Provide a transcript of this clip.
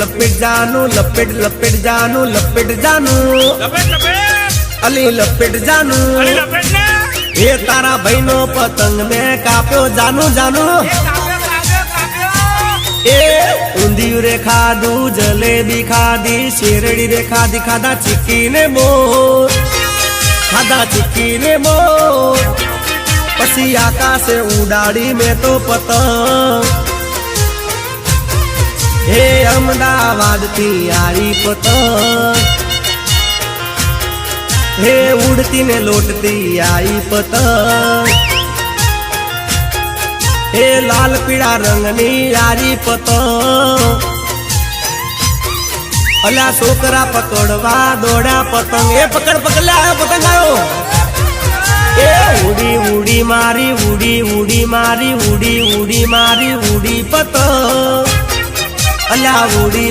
लपेट जानू लपेट लपेट जानू लपेट जानू अली लपेट जानू ये तारा बहनो पतंग में काप्यो जानू जानू ए ऊंधियू रे खादू जलेबी खादी शेरड़ी रे खादी खादा चिक्की ने मोर खादा चिक्की ने मोर पसी आकाश उड़ाड़ी में तो पतंग हे अहमदाबाद थी आई पतंग हे उड़ती ने लौटती आई पतंग हे लाल पीड़ा रंगनी यारी पतंग अला छोकरा पकड़वा दौड़ा पतंग ए पकड़ पकड़ ले आयो पतंग आयो ए उड़ी उड़ी मारी उड़ी उड़ी मारी उड़ी उड़ी मारी उड़ी पतंग अला उड़ी